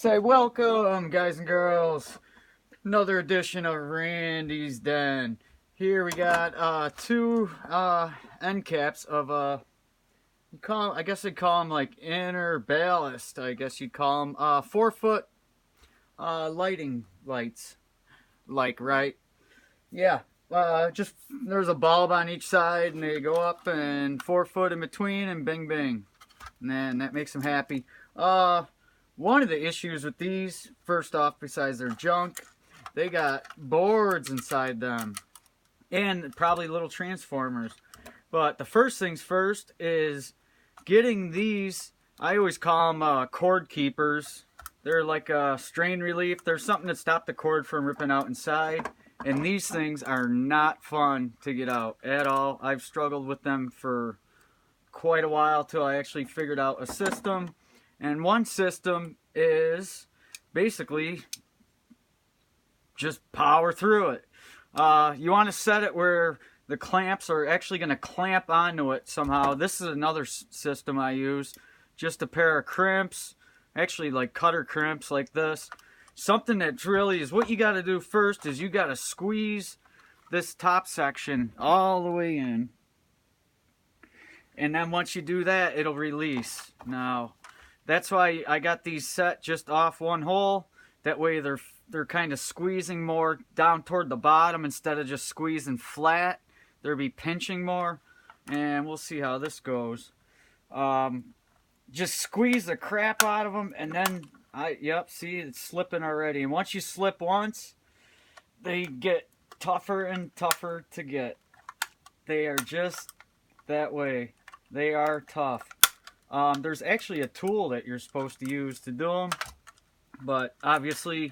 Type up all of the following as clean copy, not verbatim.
Say welcome, guys and girls. Another edition of Randy's Den. Here we got two end caps of I guess they'd call them like inner ballast. I guess you'd call them 4-foot lighting lights. Like right, yeah. Just there's a bulb on each side, and they go up and 4 foot in between, and bing bing, and then that makes them happy. One of the issues with these, first off, besides their junk, they got boards inside them and probably little transformers. But the first things first is getting these. I always call them cord keepers. They're like a strain relief. There's something to stop the cord from ripping out inside. And these things are not fun to get out at all. I've struggled with them for quite a while till I actually figured out a system. And one system is basically just power through it. You want to set it where the clamps are actually going to clamp onto it somehow. This is another system I use. Just a pair of crimps, actually like cutter crimps like this. Something that really is what you got to do first is you got to squeeze this top section all the way in. And then once you do that, it'll release. Now, that's why I got these set just off one hole. That way they're kind of squeezing more down toward the bottom instead of just squeezing flat. They'll be pinching more. And we'll see how this goes. Just squeeze the crap out of them, and then see, it's slipping already. And once you slip once, they get tougher and tougher to get. They are just that way. They are tough. There's actually a tool that you're supposed to use to do them, but obviously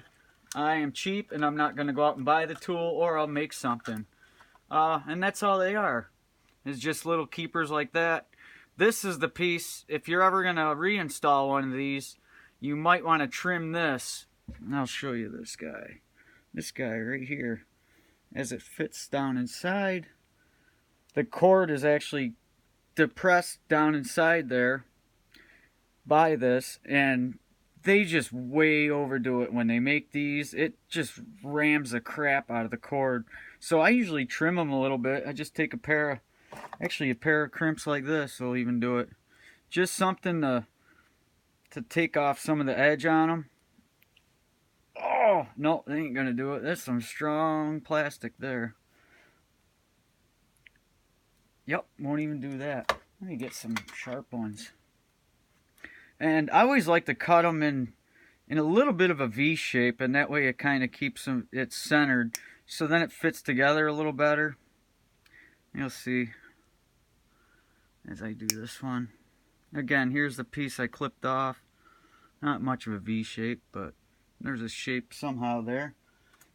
I am cheap and I'm not going to go out and buy the tool, or I'll make something. And that's all they are. It's just little keepers like that. This is the piece, if you're ever going to reinstall one of these, you might want to trim this. And I'll show you this guy. This guy right here. As it fits down inside, the cord is actually depressed down inside there by this, and they just way overdo it when they make these. It just rams the crap out of the cord. So I usually trim them a little bit. I just take a pair of crimps like this will even do it. Just something to take off some of the edge on them. Oh, no, they ain't gonna do it. There's some strong plastic there. Yep, won't even do that. Let me get some sharp ones. And I always like to cut them in a little bit of a V shape, and that way it kind of keeps them, it's centered, so then it fits together a little better. You'll see as I do this one. Again, here's the piece I clipped off. Not much of a V shape, but there's a shape somehow there.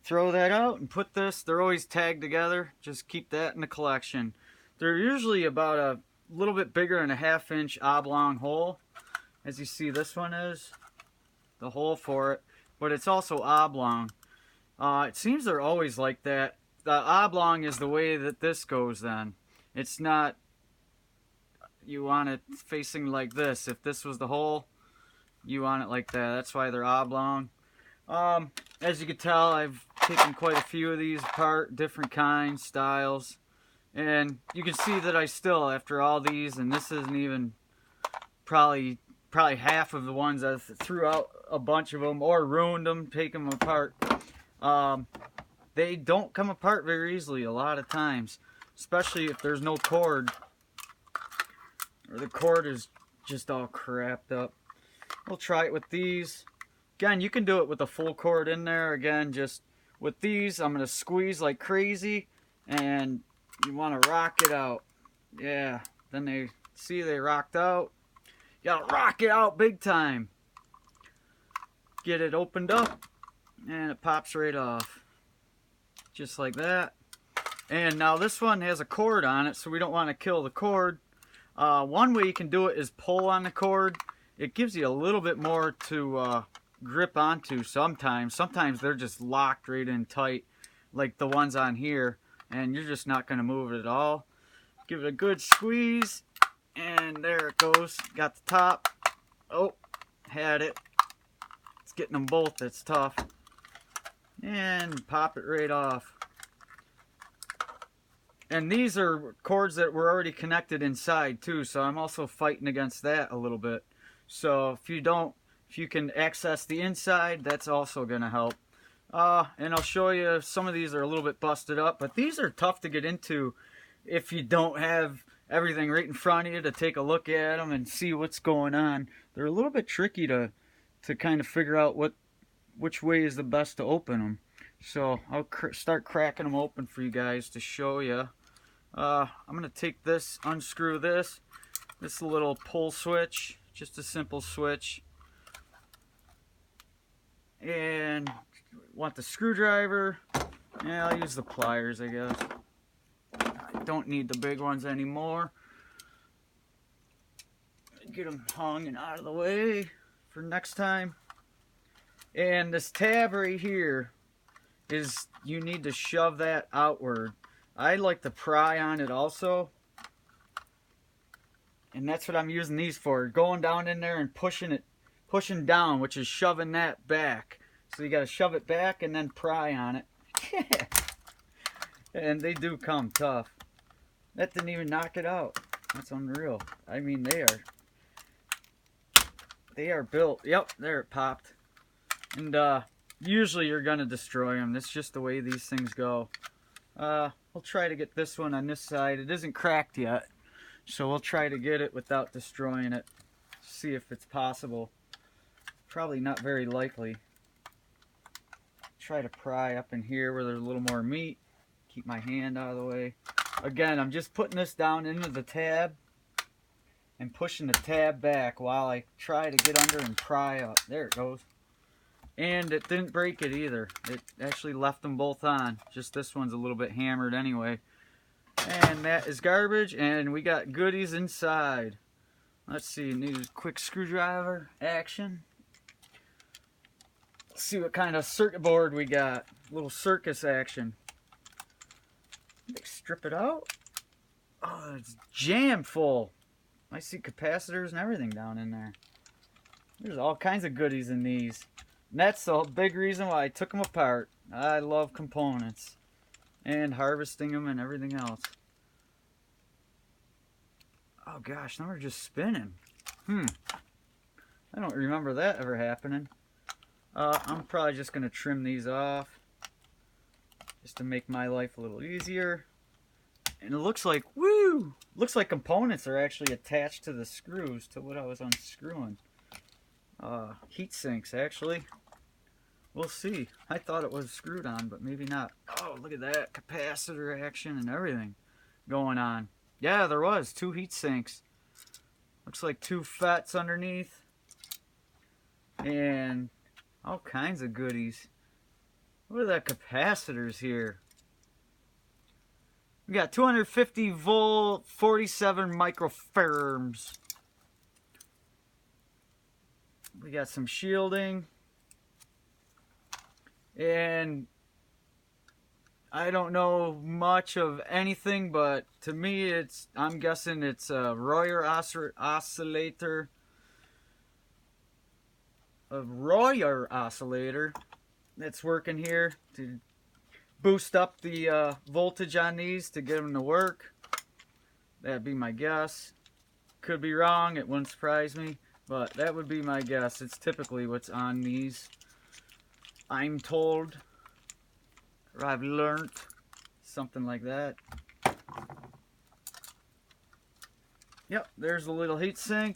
Throw that out and put this, they're always tagged together. Just keep that in the collection. They're usually about a little bit bigger than a 1/2 inch oblong hole. As you see, this one is the hole for it, but it's also oblong. It seems they're always like that. The oblong is the way that this goes then. It's not, you want it facing like this. If this was the hole, you want it like that. That's why they're oblong. As you can tell, I've taken quite a few of these apart, different kinds, styles. And you can see that I still, after all these, and this isn't even probably half of the ones I threw out a bunch of them or ruined them, taking them apart. They don't come apart very easily a lot of times, especially if there's no cord or the cord is just all crapped up. We'll try it with these. Again, you can do it with a full cord in there. Again, just with these, I'm going to squeeze like crazy, and you want to rock it out. Yeah, then they rocked out. You gotta rock it out big time. Get it opened up, and it pops right off. Just like that. And now this one has a cord on it, so we don't want to kill the cord. One way you can do it is pull on the cord. It gives you a little bit more to grip onto sometimes. Sometimes they're just locked right in tight, like the ones on here, and you're just not going to move it at all. Give it a good squeeze, and there it goes. Got the top. Oh, had it. It's getting them both that's tough. And pop it right off. And these are cords that were already connected inside too, so I'm also fighting against that a little bit. So if you can access the inside, that's also gonna help. And I'll show you, some of these are a little bit busted up, but these are tough to get into if you don't have everything right in front of you to take a look at them and see what's going on. They're a little bit tricky to kind of figure out which way is the best to open them. So I'll start cracking them open for you guys to show you. I'm going to take this, unscrew this little pull switch, just a simple switch. And want the screwdriver. Yeah, I'll use the pliers, I guess. I don't need the big ones anymore. Get them hung and out of the way for next time. And this tab right here is, you need to shove that outward. I like to pry on it also, and that's what I'm using these for, going down in there and pushing down, which is shoving that back. So you got to shove it back and then pry on it. And they do come tough. That didn't even knock it out. That's unreal. I mean, they are built. Yep, there it popped. And usually you're gonna destroy them. That's just the way these things go. We'll try to get this one on this side. It isn't cracked yet, so we'll try to get it without destroying it. See if it's possible. Probably not very likely. Try to pry up in here where there's a little more meat. Keep my hand out of the way. Again, I'm just putting this down into the tab and pushing the tab back while I try to get under and pry up. There it goes. And it didn't break it either. It actually left them both on. Just this one's a little bit hammered anyway. And that is garbage, and we got goodies inside. Let's see, need a quick screwdriver action. Let's see what kind of circuit board we got. A little circus action. Strip it out. Oh, it's jam full. I see capacitors and everything down in there. There's all kinds of goodies in these. And that's the big reason why I took them apart. I love components and harvesting them and everything else. Oh gosh, now we're just spinning. I don't remember that ever happening. I'm probably just going to trim these off just to make my life a little easier. And it looks like, woo! Looks like components are actually attached to the screws, to what I was unscrewing. Heat sinks, actually. We'll see. I thought it was screwed on, but maybe not. Oh, look at that. Capacitor action and everything going on. Yeah, there was 2 heat sinks. Looks like 2 FETs underneath. And all kinds of goodies. What are the capacitors here? We got 250 volt, 47 microfarads. We got some shielding. And I don't know much of anything, but to me I'm guessing it's a Royer oscillator. A Royer oscillator that's working here to boost up the voltage on these to get them to work. That'd be my guess. Could be wrong, it wouldn't surprise me, but that would be my guess. It's typically what's on these. I'm told, or I've learned, something like that. Yep, there's a little heat sink.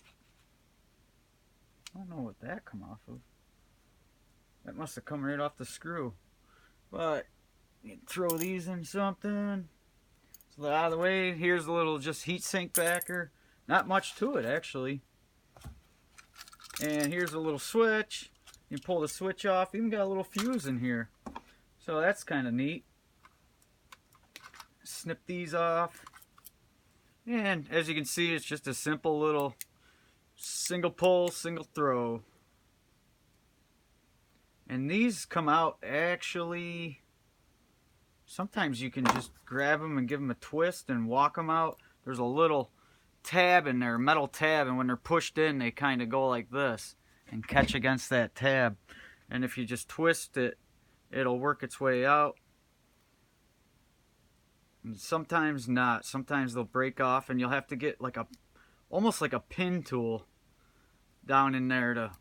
I don't know what that come off of. That must have come right off the screw. But you throw these in something. So out of the way. Here's a little just heat sink backer. Not much to it actually. And here's a little switch. You pull the switch off. Even got a little fuse in here. So that's kind of neat. Snip these off. And as you can see, it's just a simple little single pull, single throw. And these come out actually, sometimes you can just grab them and give them a twist and walk them out. There's a little tab in there, metal tab, and when they're pushed in, they kind of go like this and catch against that tab. and if you just twist it, it'll work its way out. And sometimes not. Sometimes they'll break off, and you'll have to get like almost like a pin tool down in there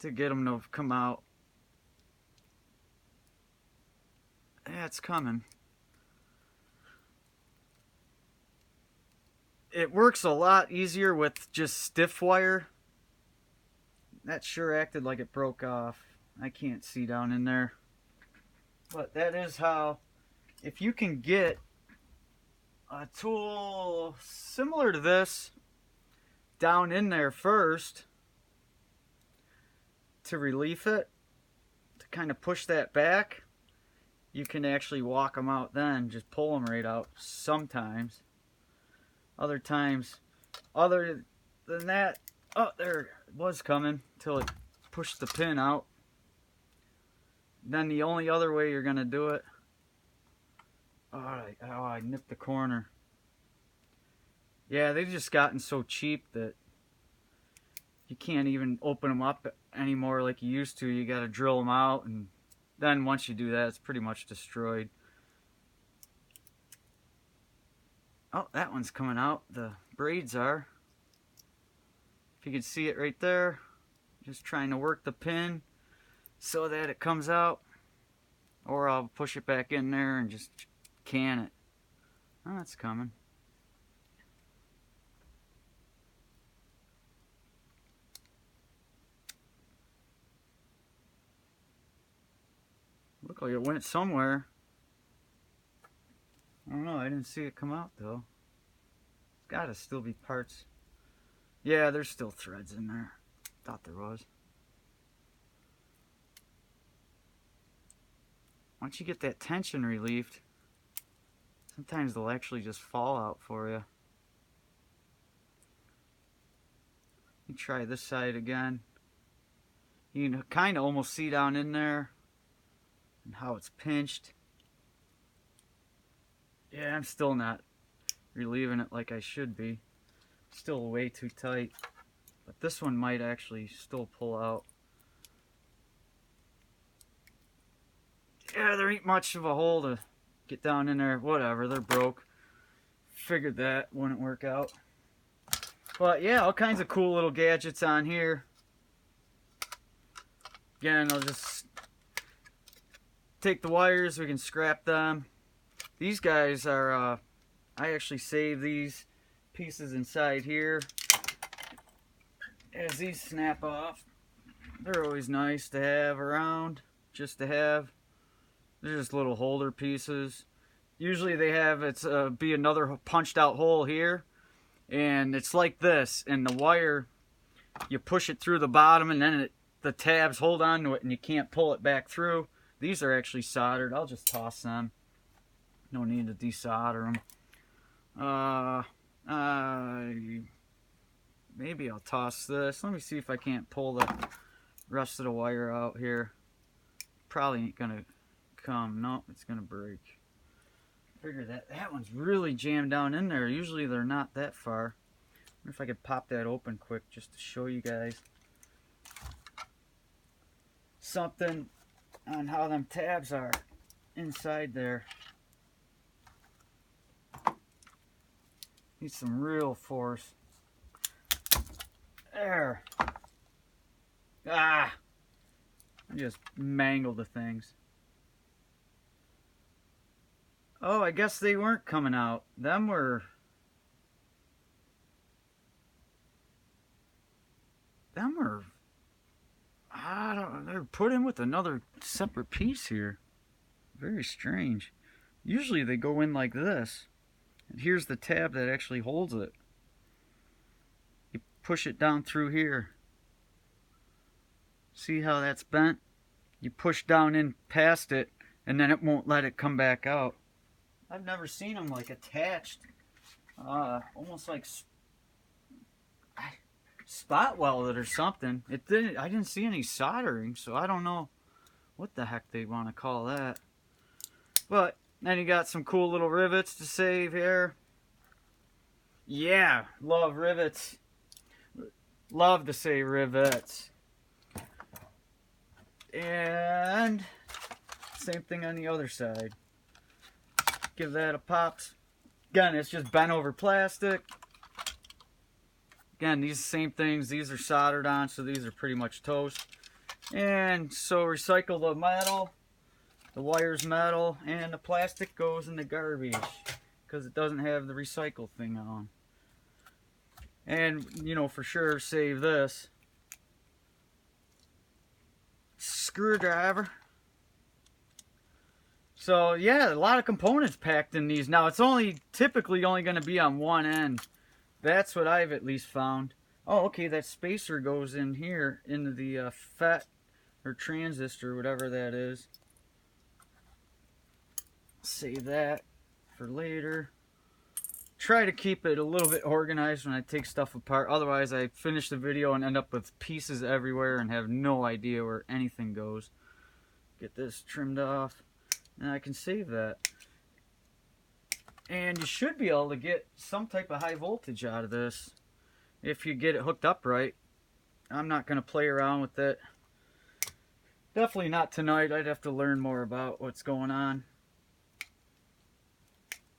to get them to come out. Yeah, it's coming. It works a lot easier with just stiff wire. That sure acted like it broke off. I can't see down in there. But that is how, if you can get a tool similar to this down in there first to relieve it, to kind of push that back, you can actually walk them out then. Just pull them right out sometimes. Other times, other than that, oh, there it was coming till it pushed the pin out. Then the only other way you're going to do it, I nipped the corner. Yeah, they've just gotten so cheap that you can't even open them up anymore like you used to. You got to drill them out, and then once you do that, it's pretty much destroyed. Oh, that one's coming out. The braids are. If you can see it right there, just trying to work the pin so that it comes out, or I'll push it back in there and just can it. Oh, that's coming. Looked like it went somewhere. I don't know, I didn't see it come out though. It's gotta still be parts. Yeah, there's still threads in there. Thought there was. Once you get that tension relieved, sometimes they'll actually just fall out for you. Let me try this side again. You can kind of almost see down in there and how it's pinched. Yeah, I'm still not relieving it like I should be. Still way too tight. But this one might actually still pull out. Yeah, there ain't much of a hole to get down in there. Whatever, they're broke. Figured that wouldn't work out. But yeah, all kinds of cool little gadgets on here. Again, I'll just take the wires, we can scrap them. These guys are, I actually save these pieces inside here as these snap off. They're always nice to have around, just to have. They're just little holder pieces. Usually they have, be another punched out hole here, and it's like this, and the wire, you push it through the bottom, and then the tabs hold on to it, and you can't pull it back through. These are actually soldered. I'll just toss them. No need to desolder them. Maybe I'll toss this. Let me see if I can't pull the rest of the wire out here. Probably ain't gonna come. No, it's gonna break. Figure that one's really jammed down in there. Usually they're not that far. I wonder if I could pop that open quick just to show you guys something on how them tabs are inside there. Need some real force. There. Ah! I just mangled the things. Oh, I guess they weren't coming out. Them were... I don't know, they're put in with another separate piece here. Very strange. Usually they go in like this. And here's the tab that actually holds it. You push it down through here. See how that's bent? You push down in past it, and then it won't let it come back out. I've never seen them like attached. Almost like spot welded or something. I didn't see any soldering, so I don't know what the heck they want to call that. But then you got some cool little rivets to save here. Yeah, love rivets. Love to say rivets. And same thing on the other side. Give that a pop. Again, it's just bent over plastic. Again, these same things, these are soldered on, so these are pretty much toast. And so recycle the metal, the wire's metal, and the plastic goes in the garbage because it doesn't have the recycle thing on. And, you know, for sure save this. Screwdriver. So yeah, a lot of components packed in these. Now it's typically only going to be on one end. That's what I've at least found. Oh, okay, that spacer goes in here into the FET or transistor, whatever that is. Save that for later. Try to keep it a little bit organized when I take stuff apart. Otherwise, I finish the video and end up with pieces everywhere and have no idea where anything goes. Get this trimmed off, and I can save that. And you should be able to get some type of high voltage out of this if you get it hooked up right. I'm not going to play around with it. Definitely not tonight. I'd have to learn more about what's going on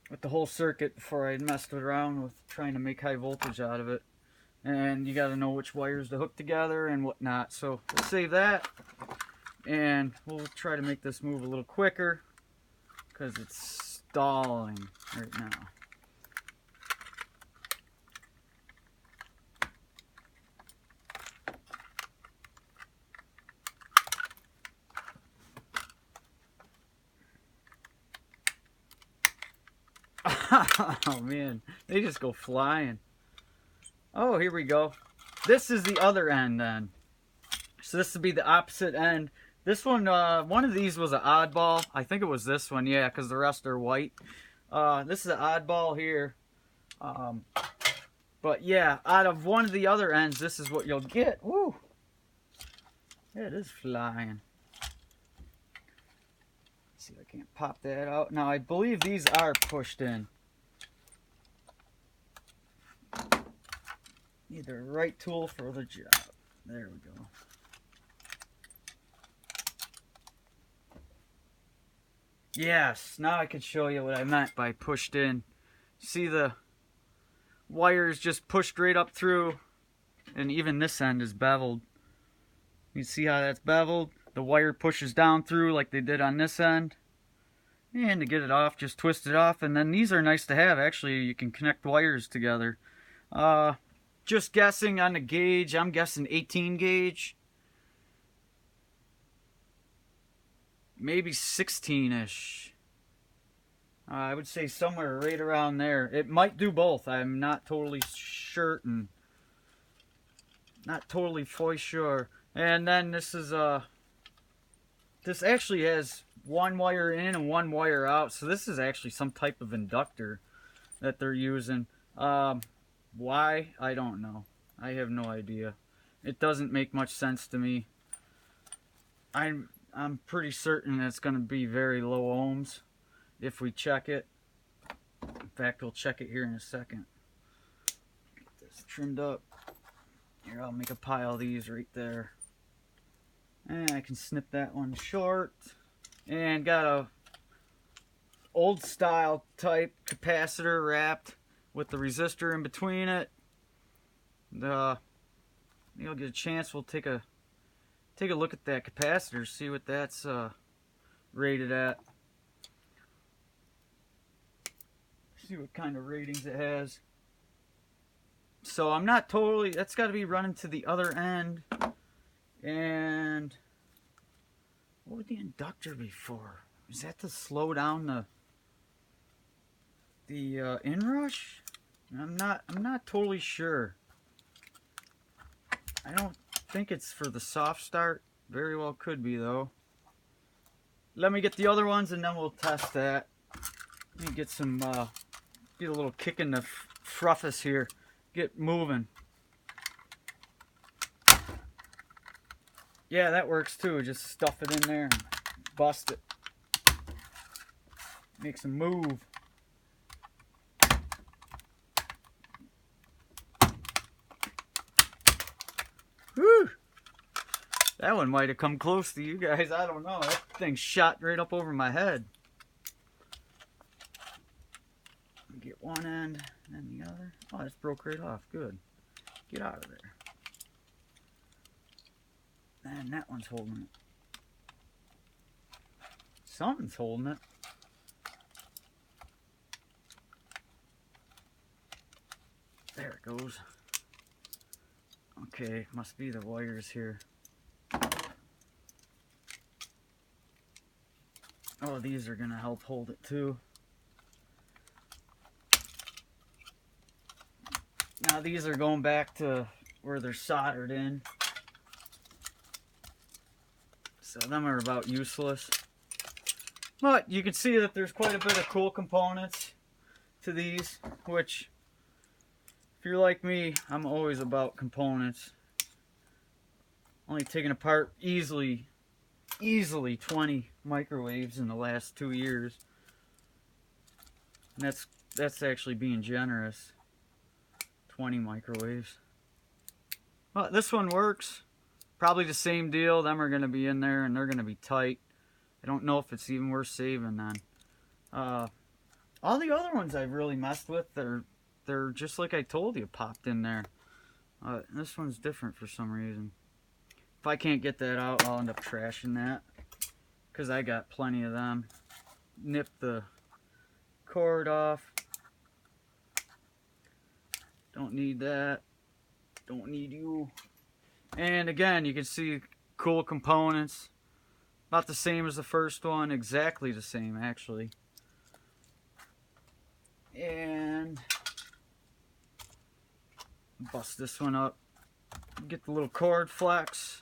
with the whole circuit before I messed around with trying to make high voltage out of it. And you got to know which wires to hook together and whatnot. So we'll save that, and we'll try to make this move a little quicker because it's stalling right now. Oh man, they just go flying. Oh, here we go. This is the other end then. So this would be the opposite end. This one, one of these was an oddball. I think it was this one, yeah, because the rest are white. This is an oddball here. But yeah, out of one of the other ends, this is what you'll get. Woo! It is flying. Let's see if I can't pop that out. Now, I believe these are pushed in. Need the right tool for the job. There we go. Yes, now I can show you what I meant by pushed in. See, the wires just pushed right up through, and even this end is beveled. You see how that's beveled? The wire pushes down through like they did on this end. And to get it off, just twist it off. And then these are nice to have. Actually, you can connect wires together. Just guessing on the gauge, I'm guessing 18 gauge. Maybe 16-ish. I would say somewhere right around there. It might do both. I'm not totally certain. Not totally for sure. And then this is this actually has one wire in and one wire out. So this is actually some type of inductor that they're using. Why? I don't know. I have no idea. It doesn't make much sense to me. I'm pretty certain it's going to be very low ohms if we check it. In fact, we'll check it here in a second. Get this trimmed up. Here, I'll make a pile of these right there. And I can snip that one short. And got a old style type capacitor wrapped with the resistor in between it. You'll get a chance, we'll take a look at that capacitor, see what that's rated at. See what kind of ratings it has. So I'm not totally, that's got to be running to the other end. And what would the inductor be for? Is that to slow down the inrush? I'm not totally sure. I don't think it's for the soft start. Very well could be though. Let me get the other ones and then we'll test that. Let me get some get a little kick in the fruffus here. Get moving. Yeah, that works too. Just stuff it in there and bust it. Makes them move. Whew. That one might have come close to you guys. I don't know. That thing shot right up over my head. Get one end and then the other. Oh, it's broke right off. Good. Get out of there. And that one's holding it. Something's holding it. There it goes. Okay, must be the wires here. Oh, these are gonna help hold it too. Now these are going back to where they're soldered in. So them are about useless. But you can see that there's quite a bit of cool components to these, which, if you're like me, I'm always about components. Only taken apart easily 20 microwaves in the last 2 years. And that's actually being generous. 20 microwaves. Well, this one works. Probably the same deal. Them are going to be in there and they're going to be tight. I don't know if it's even worth saving then. All the other ones I've really messed with, they're just like I told you, popped in there. This one's different for some reason. If I can't get that out, I'll end up trashing that, because I got plenty of them. Nip the cord off. Don't need that. Don't need you. And again, you can see cool components. About the same as the first one. Exactly the same, actually. And bust this one up. Get the little cord flex.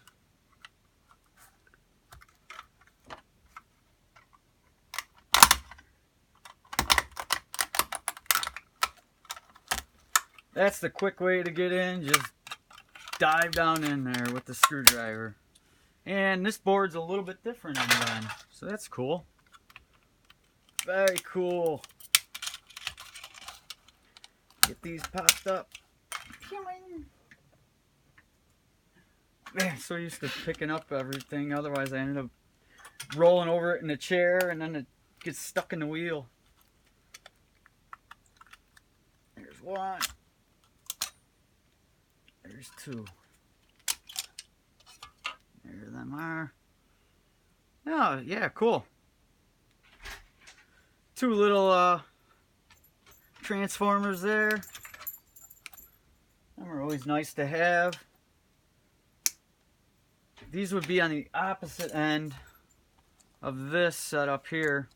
That's the quick way to get in. Just dive down in there with the screwdriver. And this board's a little bit different on the end, so that's cool. Very cool. Get these popped up. Man, so used to picking up everything. Otherwise, I ended up rolling over it in the chair, and then it gets stuck in the wheel. There's one. There's two. There them are. Oh, yeah, cool. Two little transformers there. Them are always nice to have. These would be on the opposite end of this setup here.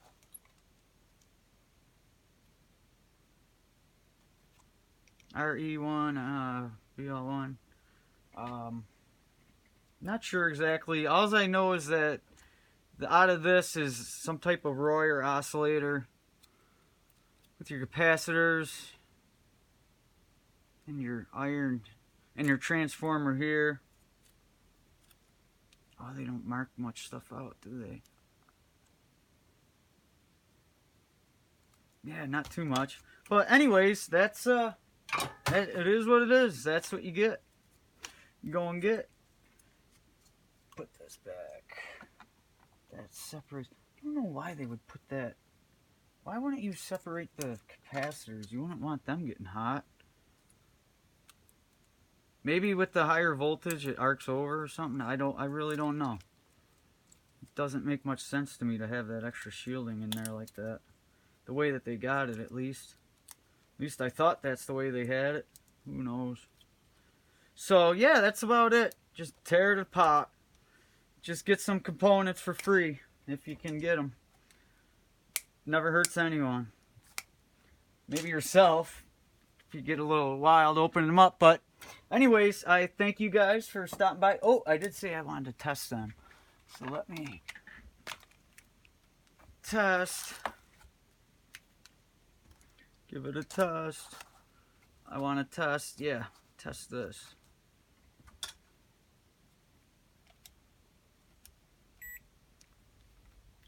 RE1, BL1. Not sure exactly. All I know is that out of this is some type of Royer oscillator with your capacitors and your iron and your transformer here. Oh, they don't mark much stuff out, do they? Yeah, not too much. But anyways, that's it is what it is. That's what you get. You go and get. Put this back. That separates. I don't know why they would put that. Why wouldn't you separate the capacitors? You wouldn't want them getting hot. Maybe with the higher voltage it arcs over or something. I really don't know. It doesn't make much sense to me to have that extra shielding in there like that. The way that they got it, at least. At least I thought that's the way they had it. Who knows? So yeah, that's about it. Just tear it apart. Just get some components for free if you can get them. Never hurts anyone. Maybe yourself if you get a little wild opening them up. But anyways, I thank you guys for stopping by. Oh, I did say I wanted to test them. So let me test. Give it a test. I want to test, yeah, test this.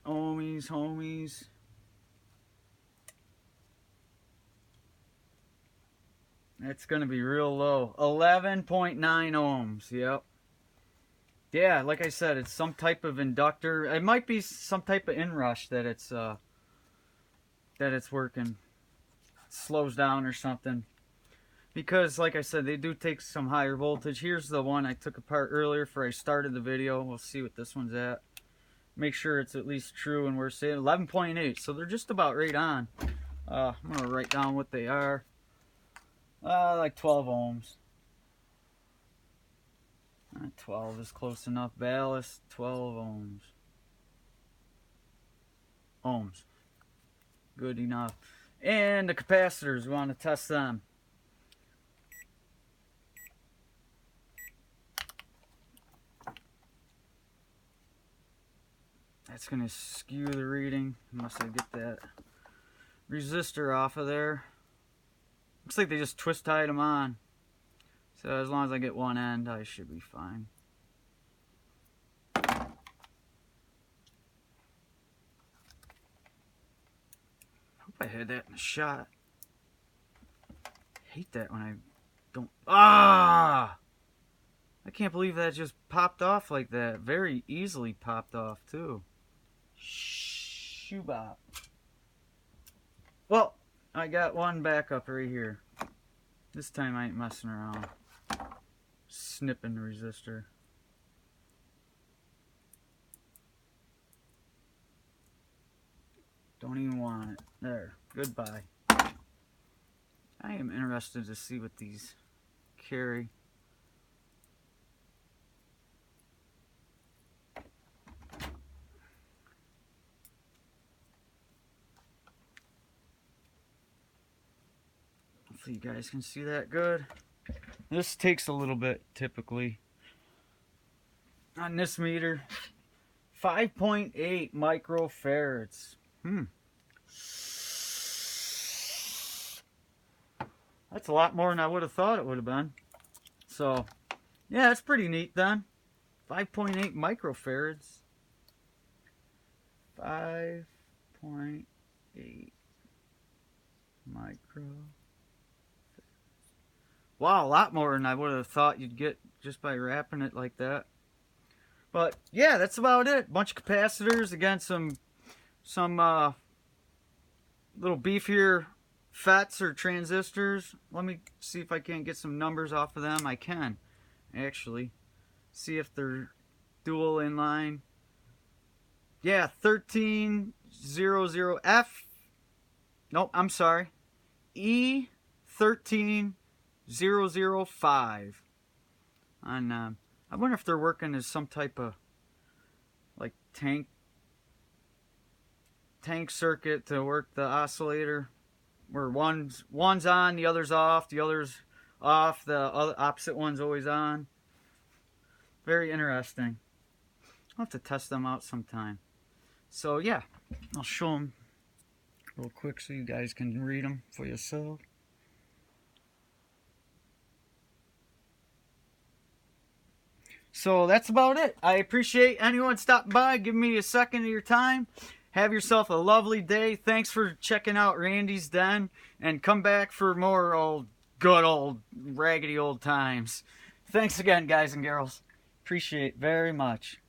Homies. That's going to be real low. 11.9 ohms, yep. Yeah, like I said, it's some type of inductor. It might be some type of inrush that it's working. It slows down or something. Because, like I said, they do take some higher voltage. Here's the one I took apart earlier before I started the video. We'll see what this one's at. Make sure it's at least true, and we're saying 11.8, so they're just about right on. I'm going to write down what they are. Like 12 ohms. 12 is close enough. Ballast, 12 ohms. Ohms. Good enough. And the capacitors, we want to test them. That's going to skew the reading, unless I get that resistor off of there. Looks like they just twist tied them on. So as long as I get one end, I should be fine. Hope I had that in the shot. Hate that when I don't... Ah! I can't believe that just popped off like that. Very easily popped off, too. Shoobop. Well, I got one backup right here. This time I ain't messing around. Snipping the resistor. Don't even want it. There. Goodbye. I am interested to see what these carry. Hopefully you guys can see that good. This takes a little bit typically. On this meter, 5.8 microfarads. That's a lot more than I would have thought it would have been. So, yeah, it's pretty neat then. 5.8 microfarads. 5.8 micro. Wow, a lot more than I would have thought you'd get just by wrapping it like that. But yeah, that's about it. Bunch of capacitors, again, some little beefier FETs or transistors. Let me see if I can't get some numbers off of them. I can actually see if they're dual inline. Yeah, 1300F. Nope, I'm sorry. E13005. And I wonder if they're working as some type of like tank circuit to work the oscillator, where one's on, the other's off, the other's off, the other opposite one's always on. Very interesting. I'll have to test them out sometime. So yeah, I'll show them real quick so you guys can read them for yourself. So that's about it. I appreciate anyone stopping by, giving me a second of your time. Have yourself a lovely day. Thanks for checking out Randy's Den, and come back for more good old raggedy old times. Thanks again, guys and girls. Appreciate it very much.